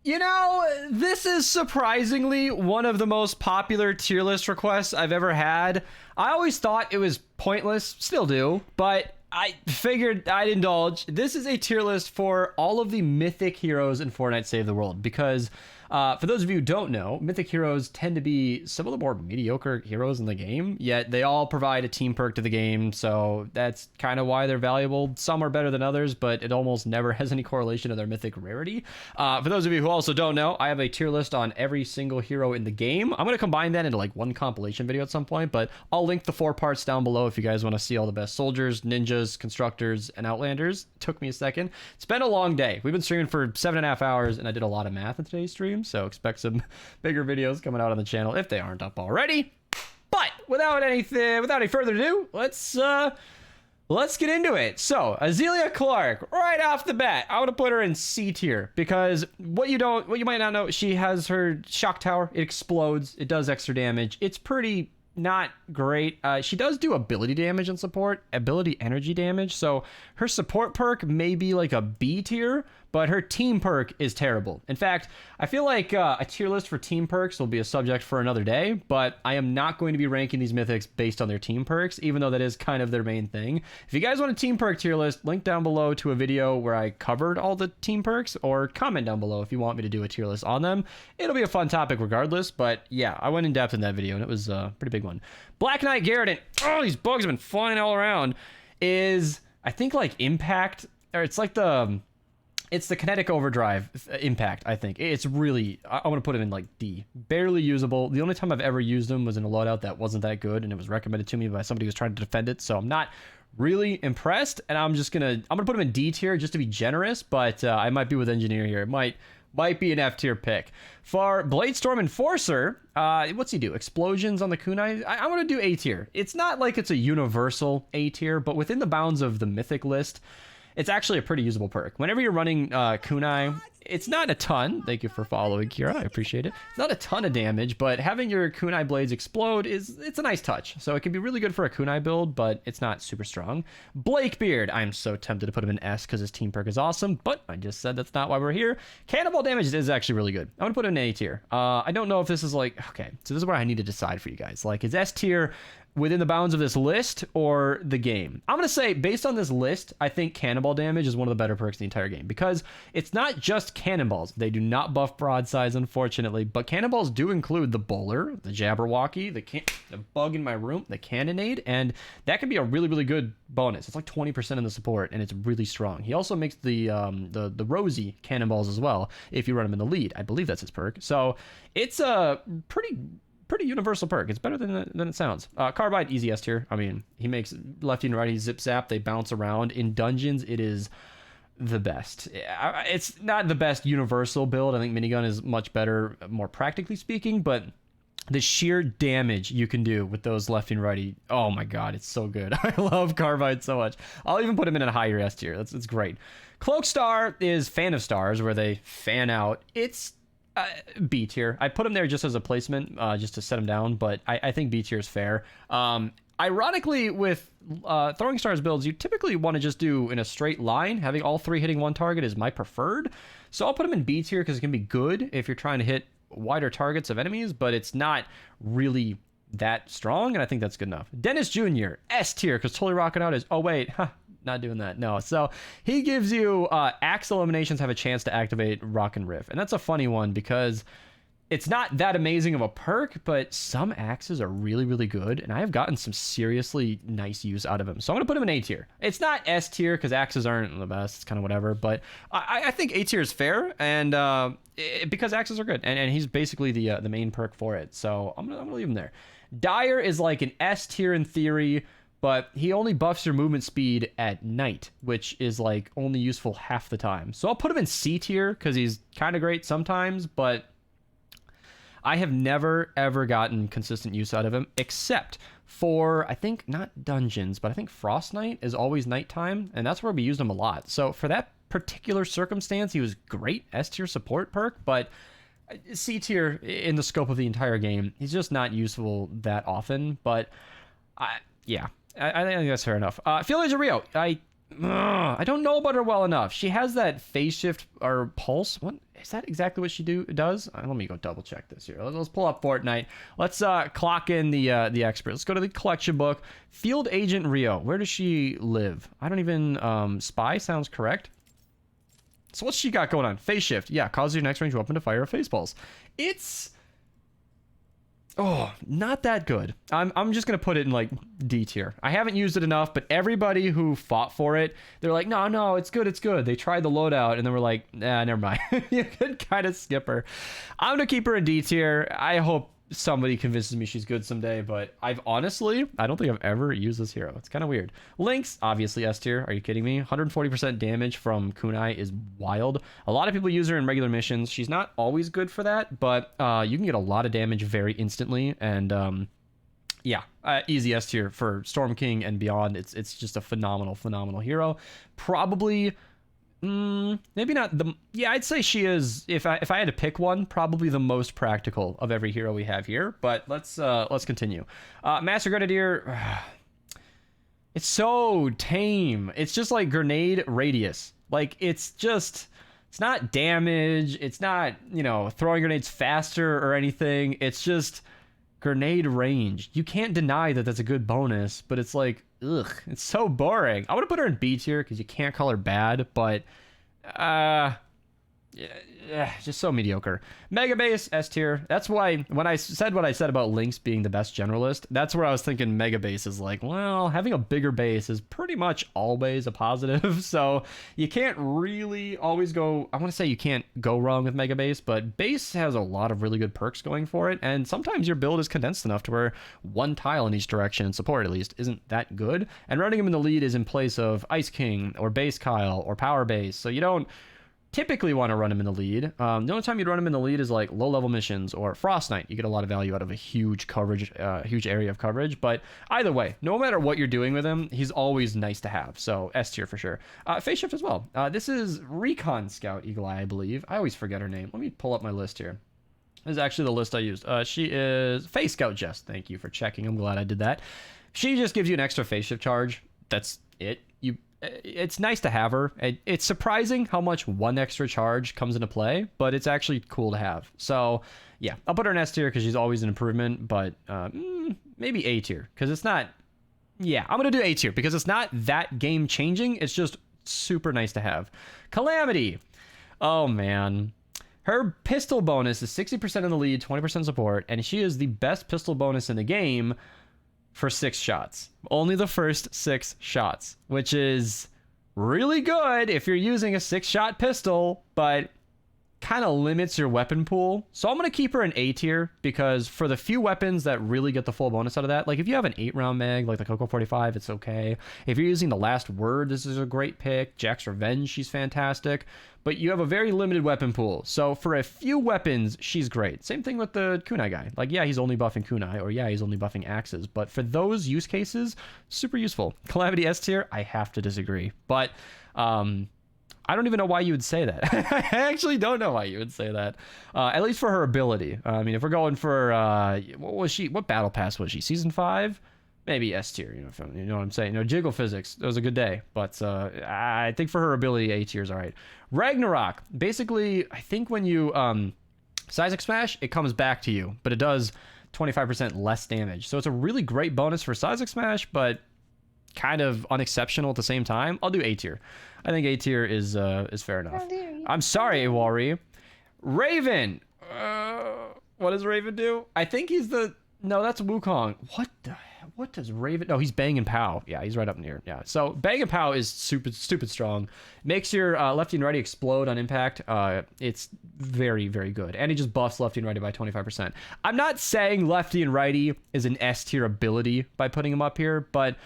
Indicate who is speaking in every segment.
Speaker 1: You know, this is surprisingly one of the most popular tier list requests I've ever had. I always thought it was pointless, still do, but I figured I'd indulge. This is a tier list for all of the mythic heroes in Fortnite Save the World, because for those of you who don't know, mythic heroes tend to be some of the more mediocre heroes in the game, yet they all provide a team perk to the game, so that's kind of why they're valuable. Some are better than others, but it almost never has any correlation to their mythic rarity. For those of you who also don't know, I have a tier list on every single hero in the game. I'm going to combine that into like one compilation video at some point, but I'll link the 4 parts down below if you guys want to see all the best soldiers, ninjas, constructors, and outlanders. It took me a second. It's been a long day. We've been streaming for 7.5 hours, and I did a lot of math in today's stream, so expect some bigger videos coming out on the channel if they aren't up already. But without any further ado, let's get into it. So Azealia Clark, right off the bat, I want to put her in C tier, because what you might not know, she has her shock tower. It explodes. It does extra damage. It's pretty not great. She does do ability damage and support, ability energy damage, so her support perk may be like a B tier, but her team perk is terrible. In fact, I feel like a tier list for team perks will be a subject for another day, but I am not going to be ranking these mythics based on their team perks, even though that is kind of their main thing. If you guys want a team perk tier list, link down below to a video where I covered all the team perks, or comment down below if you want me to do a tier list on them. It'll be a fun topic regardless, but yeah, I went in depth in that video, and it was a pretty big one. Black Knight Garrett, and oh, these bugs have been flying all around, is, I think, like impact, or it's like it's the kinetic overdrive impact, I think. It's really, I want to put him in like D. Barely usable. The only time I've ever used him was in a loadout that wasn't that good, and it was recommended to me by somebody who was trying to defend it, so I'm not really impressed, and I'm gonna put him in D tier just to be generous, but I might be with Engineer here. It might be an F tier pick. For Bladestorm Enforcer, what's he do? Explosions on the kunai? I want to do A tier. It's not like it's a universal A tier, but within the bounds of the mythic list, it's actually a pretty usable perk. Whenever you're running kunai, it's not a ton. Thank you for following, Kira. I appreciate it. It's not a ton of damage, but having your kunai blades explode it's a nice touch. So it can be really good for a kunai build, but it's not super strong. Blakebeard, I'm so tempted to put him in S because his team perk is awesome, but I just said that's not why we're here. Cannonball damage is actually really good. I'm gonna put him in A tier. I don't know if this is like, okay, so this is where I need to decide for you guys. Like, is S tier within the bounds of this list or the game? I'm going to say, based on this list, I think Cannonball damage is one of the better perks in the entire game, because it's not just cannonballs. They do not buff broadsides, unfortunately, but cannonballs do include the bowler, the Jabberwocky, the bug in my room, the cannonade, and that can be a really, really good bonus. It's like 20% in the support, and it's really strong. He also makes the rosy cannonballs as well if you run him in the lead. I believe that's his perk. So it's a pretty universal perk. It's better than it sounds. Carbide, easy S tier. I mean, he makes lefty and righty zip zap. They bounce around. In dungeons, it is the best. It's not the best universal build. I think minigun is much better, more practically speaking, but the sheer damage you can do with those lefty and righty, oh my god, it's so good. I love Carbide so much. I'll even put him in a higher S tier. It's great. Cloak Star is Fan of Stars, where they fan out. It's B tier. I put him there just as a placement, just to set him down, but I think B tier is fair. Ironically, with throwing stars builds, you typically want to just do in a straight line. Having all 3 hitting one target is my preferred, so I'll put him in B tier because it can be good if you're trying to hit wider targets of enemies, but it's not really that strong, and I think that's good enough. Dennis Jr., S tier, because totally rocking out is, oh wait, not doing that, no. So he gives you axe eliminations have a chance to activate Rock and Riff, and that's a funny one because it's not that amazing of a perk, but some axes are really, really good, and I have gotten some seriously nice use out of him. So I'm gonna put him in A tier. It's not S tier because axes aren't the best. It's kind of whatever, but I think A tier is fair, and because axes are good, and he's basically the main perk for it. So I'm gonna leave him there. Dire is like an S tier in theory, but he only buffs your movement speed at night, which is like only useful half the time. So I'll put him in C tier because he's kind of great sometimes, but I have never ever gotten consistent use out of him, except for, I think, not dungeons, but I think Frost Knight is always nighttime, and that's where we used him a lot. So for that particular circumstance, he was great S tier support perk, but C tier in the scope of the entire game. He's just not useful that often, but yeah. I think that's fair enough. Phil Rio, I I don't know about her well enough. She has that phase shift or pulse. What is that exactly what she does? Let me go double check this here. Let's pull up Fortnite. Let's clock in the expert. Let's go to the collection book. Field Agent Rio. Where does she live? I don't even spy sounds correct. So what's she got going on? Phase shift. Yeah, causes your next range weapon to fire a phase pulse. It's not that good. I'm just gonna put it in like D tier. I haven't used it enough, but everybody who fought for it, they're like, no, it's good, it's good. They tried the loadout and then we're like, nah, never mind. You could kind of skip her. I'm gonna keep her in D tier. I hope somebody convinces me she's good someday, but I don't think I've ever used this hero. It's kind of weird. Lynx, obviously S tier. Are you kidding me? 140% damage from kunai is wild. A lot of people use her in regular missions. She's not always good for that, but you can get a lot of damage very instantly, and yeah, easy S tier for Storm King and beyond. It's just a phenomenal hero. Probably maybe not the, yeah, I'd say she is, if I had to pick one, probably the most practical of every hero we have here. But let's continue. Master Grenadier, it's so tame. It's just like grenade radius. Like it's not damage, it's not, you know, throwing grenades faster or anything. It's just grenade range. You can't deny that that's a good bonus, but it's like, ugh, it's so boring. I would have put her in B tier because you can't call her bad, but yeah, just so mediocre. Mega Base S tier. That's why when I said what I said about Lynx being the best generalist, that's where I was thinking Mega Base is like, well, having a bigger base is pretty much always a positive. So you can't really always go, I want to say you can't go wrong with Mega Base, but Base has a lot of really good perks going for it, and sometimes your build is condensed enough to where one tile in each direction, support at least, isn't that good, and running him in the lead is in place of Ice King or Base Kyle or Power Base, so you don't typically want to run him in the lead. The only time you'd run him in the lead is like low-level missions or Frost Knight. You get a lot of value out of a huge coverage, huge area of coverage. But either way, no matter what you're doing with him, he's always nice to have. So S tier for sure. Phase shift as well. This is Recon Scout Eagle Eye, I believe. I always forget her name. Let me pull up my list here. This is actually the list I used. She is Phase Scout Jess. Thank you for checking. I'm glad I did that. She just gives you an extra phase shift charge. That's it. It's nice to have her. It's surprising how much one extra charge comes into play, but it's actually cool to have. So yeah, I'll put her in S tier because she's always an improvement, but maybe A tier because it's not, yeah, I'm gonna do A tier because it's not that game changing. It's just super nice to have. Calamity, oh man, her pistol bonus is 60% in the lead, 20% support, and she is the best pistol bonus in the game for 6 shots. Only the first 6 shots, which is really good if you're using a 6-shot pistol, but kind of limits your weapon pool. So I'm going to keep her in A tier because for the few weapons that really get the full bonus out of that, like if you have an 8-round mag, like the Coco 45, it's okay. If you're using the Last Word, this is a great pick. Jack's Revenge, she's fantastic. But you have a very limited weapon pool. So for a few weapons, she's great. Same thing with the kunai guy. Like, yeah, he's only buffing kunai, or yeah, he's only buffing axes. But for those use cases, super useful. Calamity S tier, I have to disagree. But I don't even know why you would say that. I actually don't know why you would say that. At least for her ability. I mean, if we're going for what was she? What battle pass was she? Season 5? Maybe S tier. You know what I'm saying? Jiggle physics. It was a good day, but I think for her ability, A tier is all right. Ragnarok. Basically, I think when you Seismic Smash, it comes back to you, but it does 25% less damage. So it's a really great bonus for Seismic Smash, but kind of unexceptional at the same time. I'll do A tier. I think A tier is fair enough. I'm sorry, Iwari. Raven. What does Raven do? I think he's the... No, that's Wukong. What does Raven... No, he's Bang and Pow. Yeah, he's right up near. Yeah, so Bang and Pow is stupid strong. Makes your lefty and righty explode on impact. It's very, very good. And he just buffs lefty and righty by 25%. I'm not saying lefty and righty is an S tier ability by putting him up here, but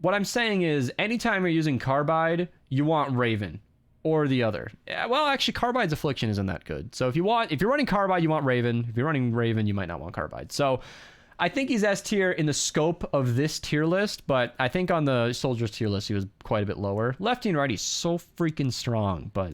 Speaker 1: what I'm saying is anytime you're using Carbide, you want Raven or the other. Well, actually, Carbide's Affliction isn't that good. So if you're running Carbide, you want Raven. If you're running Raven, you might not want Carbide. So I think he's S tier in the scope of this tier list, but I think on the Soldiers tier list, he was quite a bit lower. Lefty and righty, so freaking strong, but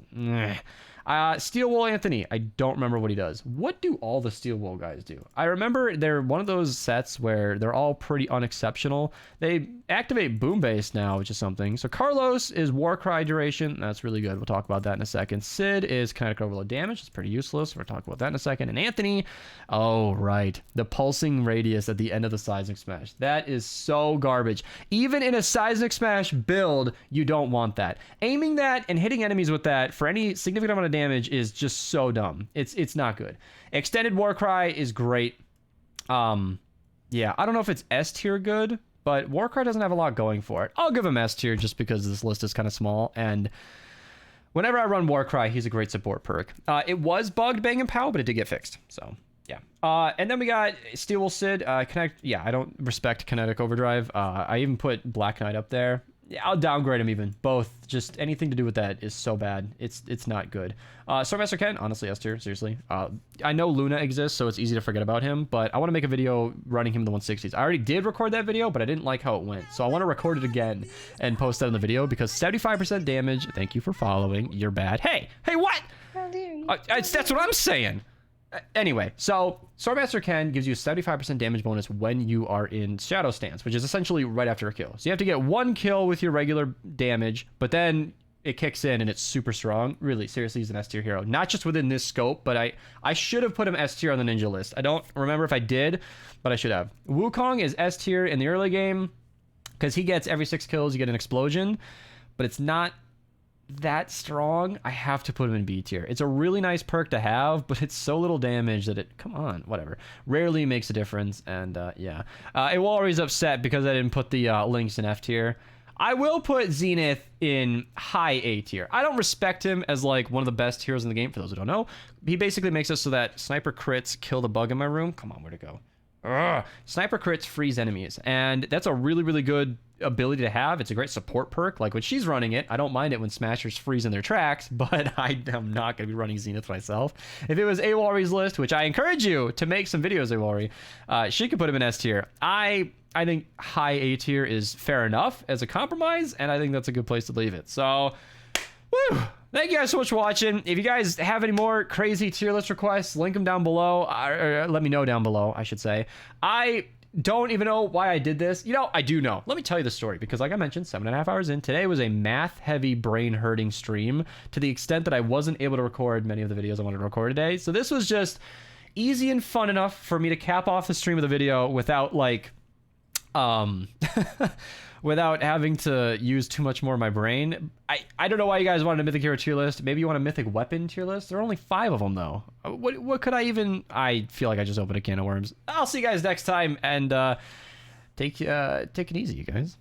Speaker 1: Steel Wool Anthony, I don't remember what he does. What do all the Steel Wool guys do? I remember they're one of those sets where they're all pretty unexceptional. They activate Boom Base now, which is something. So Carlos is Warcry duration. That's really good. We'll talk about that in a second. Sid is Kinetic Overload damage. It's pretty useless. We'll talk about that in a second. And Anthony, oh, right. The pulsing radius at the end of the Seismic Smash. That is so garbage. Even in a Seismic Smash build, you don't want that. Aiming that and hitting enemies with that for any significant amount of damage is just so dumb. It's not good. Extended Warcry is great. Yeah, I don't know if it's S tier good, but Warcry doesn't have a lot going for it. I'll give him S tier just because this list is kind of small, and whenever I run Warcry, he's a great support perk. It was bugged Bang and Pow, but it did get fixed, so yeah. And then we got Steel Wool Sid. Connect. Yeah, I don't respect Kinetic Overdrive. I even put Black Knight up there. Yeah, I'll downgrade him even. Both. Just anything to do with that is so bad. It's not good. Starmaster Ken, honestly, S tier, seriously. I know Luna exists, so it's easy to forget about him, but I want to make a video running him in the 160s. I already did record that video, but I didn't like how it went. So I want to record it again and post that in the video because 75% damage. Thank you for following. You're bad. Hey, what?
Speaker 2: How dare you?
Speaker 1: That's what I'm saying. Anyway, so Swordmaster Ken gives you a 75% damage bonus when you are in Shadow Stance, which is essentially right after a kill. So you have to get one kill with your regular damage, but then it kicks in and it's super strong. Really, seriously, he's an S tier hero. Not just within this scope, but I should have put him S tier on the ninja list. I don't remember if I did, but I should have. Wukong is S tier in the early game because he gets every 6 kills, you get an explosion, but it's not that strong. I have to put him in B tier. It's a really nice perk to have, but it's so little damage that it, come on, whatever, rarely makes a difference. And yeah, it will always upset because I didn't put the Lynx in F tier. I will put Zenith in high A tier. I don't respect him as like one of the best heroes in the game, for those who don't know. He basically makes it so that sniper crits kill the bug in my room. Come on, where'd it go? Sniper crits freeze enemies, and that's a really, really good ability to have. It's a great support perk. Like when she's running it, I don't mind it when smashers freeze in their tracks, but I am not going to be running Zenith myself. If it was Awari's list, which I encourage you to make some videos, Awari, she could put him in S tier. I think high A tier is fair enough as a compromise, and I think that's a good place to leave it. So, woo! Thank you guys so much for watching. If you guys have any more crazy tier list requests, link them down below. Or let me know down below, I should say. I don't even know why I did this. You know, I do know. Let me tell you the story, because like I mentioned, 7.5 hours in, today was a math-heavy, brain-hurting stream to the extent that I wasn't able to record many of the videos I wanted to record today. So this was just easy and fun enough for me to cap off the stream of the video without, like, without having to use too much more of my brain. I don't know why you guys wanted a Mythic Hero tier list. Maybe you want a Mythic Weapon tier list? There are only 5 of them, though. What could I even... I feel like I just opened a can of worms. I'll see you guys next time, and take it easy, you guys.